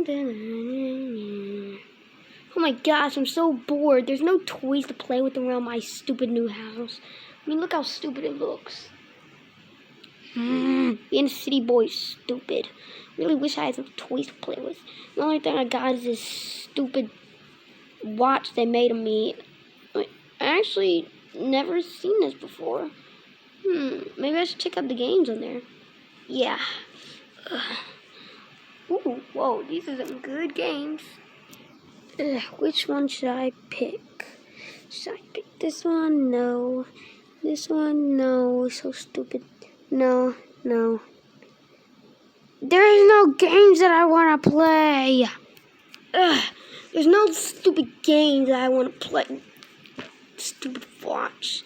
Oh my gosh, I'm so bored. There's no toys to play with around my stupid new house. I mean, look how stupid it looks. Being a city boy is stupid. Really wish I had some toys to play with. The only thing I got is this stupid watch they made of me. I actually never seen this before. Maybe I should check out the games on there. Yeah. Ooh, whoa, these are some good games. Which one should I pick? Should I pick this one? No. This one? No. So stupid. No. There's no games that I want to play. There's no stupid games that I want to play. Stupid watch.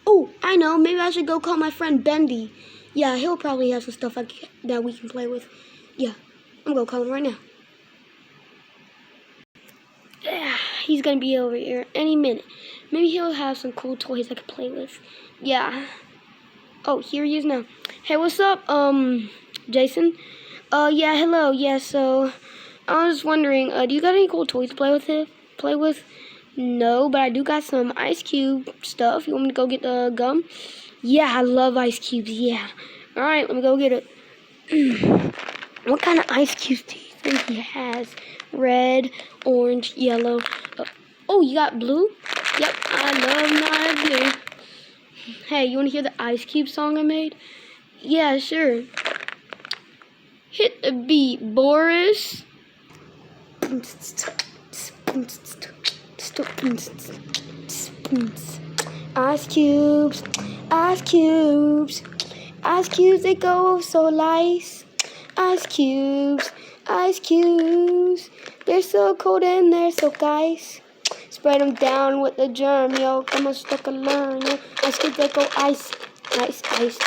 Oh, I know. Maybe I should go call my friend Bendy. Yeah, he'll probably have some stuff that we can play with. Yeah, I'm gonna call him right now. He's gonna be over here any minute. Maybe he'll have some cool toys I can play with. Yeah. Oh, here he is now. Hey, what's up, Jason? Yeah, hello. Yeah, so I was wondering, do you got any cool toys to play with? No, but I do got some ice cube stuff. You want me to go get the gum? Yeah, I love ice cubes. Yeah. All right, let me go get it. What kind of ice cubes do you think he has? Red, orange, yellow. Oh, you got blue? Yep, I love my blue. Hey, you want to hear the Ice Cube song I made? Yeah, sure. Hit the beat, Boris. Ice cubes, ice cubes, ice cubes, they go so nice. Ice cubes, they're so cold and they're so nice. Spread them down with the germ, yo. Come on, stuck and learn, yo. Ice cubes, they go ice. Ice cubes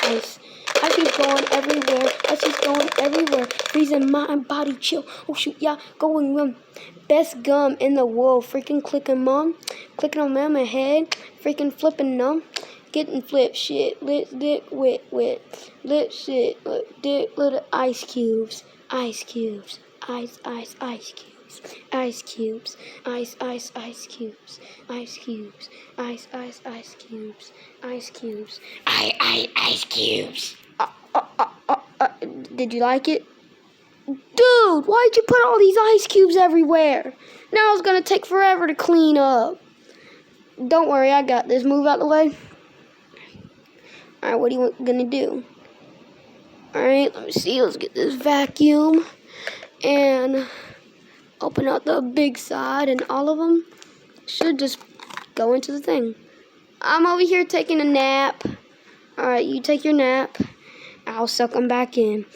going everywhere. Ice cubes going everywhere. Freezing mind, body chill. Oh shoot, yeah, going best gum in the world. Freaking clicking mom. Clicking on mama head. Freaking flipping them. Getting flip shit. Lit dick wit. Lit shit. Dick little ice cubes. Ice cubes. Ice cubes. Ice cubes, ice cubes, ice cubes, ice cubes, ice cubes, ice cubes. Did you like it? Dude, why'd you put all these ice cubes everywhere? Now it's gonna take forever to clean up. Don't worry, I got this. Move out the way. Alright, what are you gonna do? Alright, let me see. Let's get this vacuum and open up the big side, and all of them should just go into the thing. I'm over here taking a nap. Alright, you take your nap. I'll suck them back in.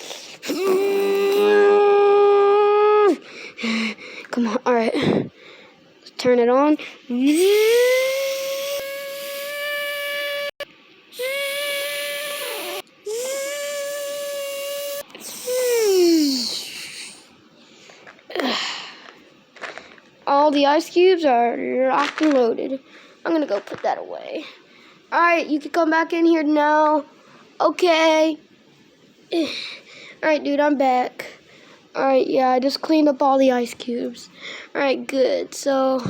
Come on, alright. Let's turn it on. All the ice cubes are locked and loaded. I'm gonna go put that away. Alright, you can come back in here now. Okay. Alright, dude, I'm back. Alright, yeah, I just cleaned up all the ice cubes. Alright, good. So,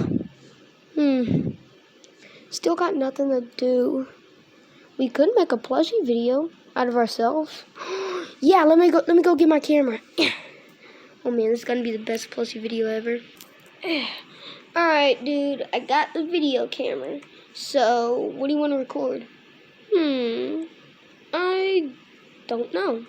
still got nothing to do. We could make a plushie video out of ourselves. Yeah, let me go get my camera. Oh man, this is gonna be the best plushie video ever. Alright, dude, I got the video camera. So, what do you want to record? I don't know.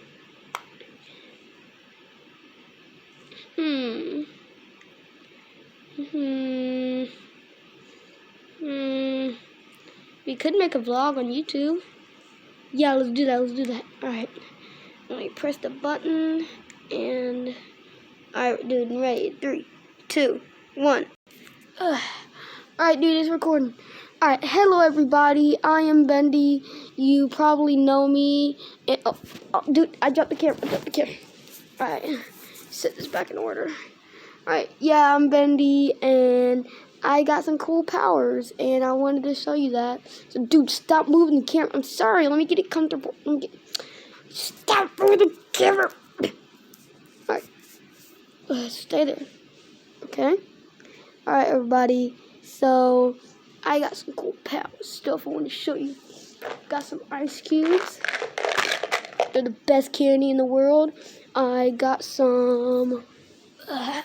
We could make a vlog on YouTube. Yeah, let's do that. Alright. Let me press the button and alright, dude, ready. 3, 2, 1. Alright, dude, it's recording. Alright, hello everybody. I am Bendy. You probably know me. And, oh, dude, I dropped the camera. Alright, set this back in order. Alright, yeah, I'm Bendy, and I got some cool powers, and I wanted to show you that. So, dude, stop moving the camera. I'm sorry. Let me get it comfortable. Stop moving the camera. Alright, Stay there. Okay? Alright, everybody. So, I got some cool power stuff I want to show you. Got some ice cubes. They're the best candy in the world. I got some... I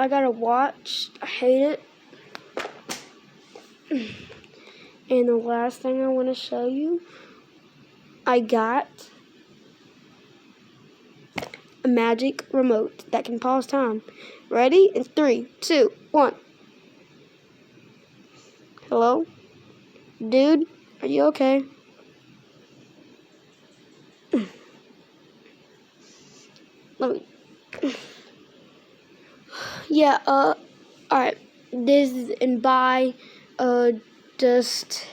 got a watch. I hate it. And the last thing I want to show you, I got a magic remote that can pause time. Ready? In 3, 2, 1. Hello? Dude, are you okay? Let me... Yeah, alright. This is and bye. Just...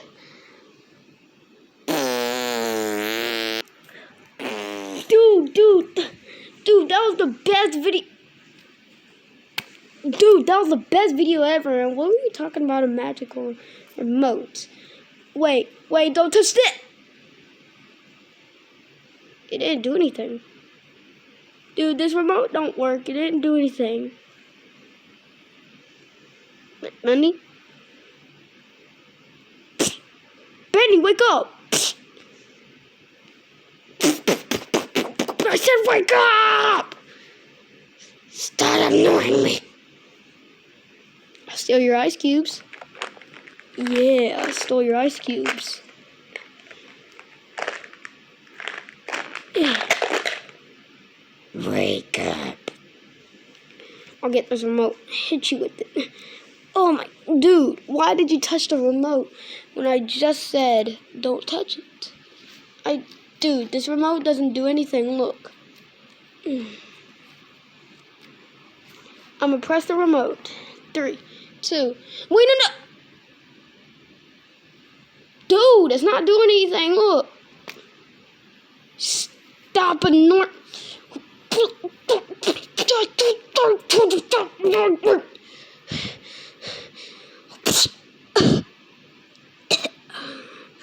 Dude, that was the best video. Dude, that was the best video ever. And what were you talking about a magical remote? Wait, don't touch it. It didn't do anything. Dude, this remote don't work. It didn't do anything. Benny? Benny, wake up! I said wake up! Stop annoying me. I'll steal your ice cubes. Yeah, I stole your ice cubes. Wake up. I'll get this remote. Hit you with it. Oh my, dude, why did you touch the remote when I just said don't touch it? Dude, this remote doesn't do anything, look. I'm gonna press the remote. 3, 2, wait, no. Dude, it's not doing anything, look. Stop annoying.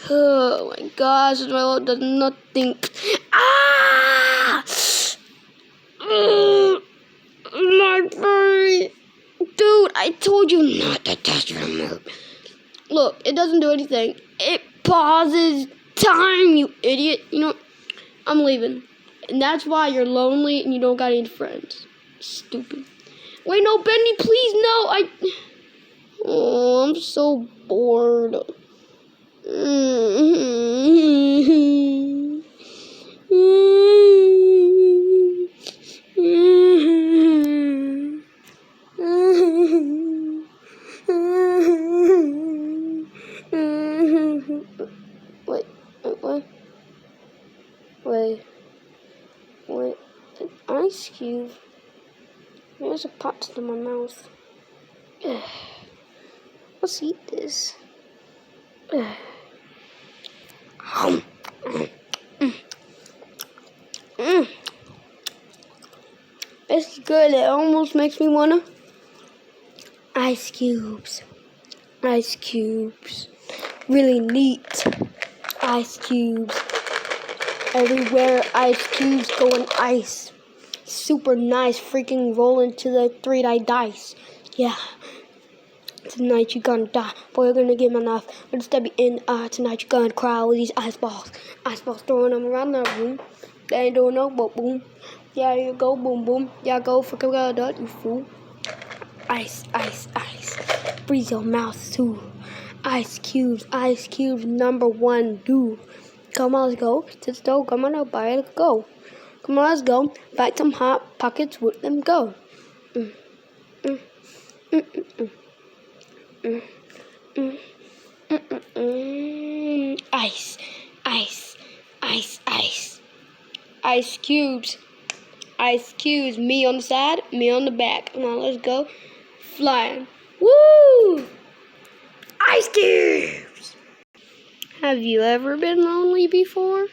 Oh my gosh, this remote does nothing. Ah! My furry. Dude, I told you not to touch the remote. Look, it doesn't do anything. It pauses time, you idiot. You know, I'm leaving. And that's why you're lonely and you don't got any friends. Stupid. Wait, no, Benny, please, no. Oh, I'm so bored. Wait, an ice cube? There's a pot in my mouth. Let's eat this. It's good. It almost makes me wanna. Ice cubes. Ice cubes. Really neat. Ice cubes. Everywhere ice cubes going ice. Super nice. Freaking roll into the 3-die dice. Yeah. Tonight you're gonna die. Boy, you're gonna get my knife. But instead be in tonight you're gonna cry with these ice balls. Ice balls throwing them around the room. They ain't doing no but boom. Yeah, you go boom boom. Yeah, go fucking dot, you fool. Ice, ice, ice. Freeze your mouth too. Ice cubes, number 1, do. Come on, let's go to the store. Come on, everybody, let's go. Come on, let's go. Find some hot pockets with them. Go. Ice, ice, ice, ice. Ice cubes. Ice cubes. Me on the side, me on the back. Come on, let's go. Flying. Woo! Ice cubes! Have you ever been lonely before?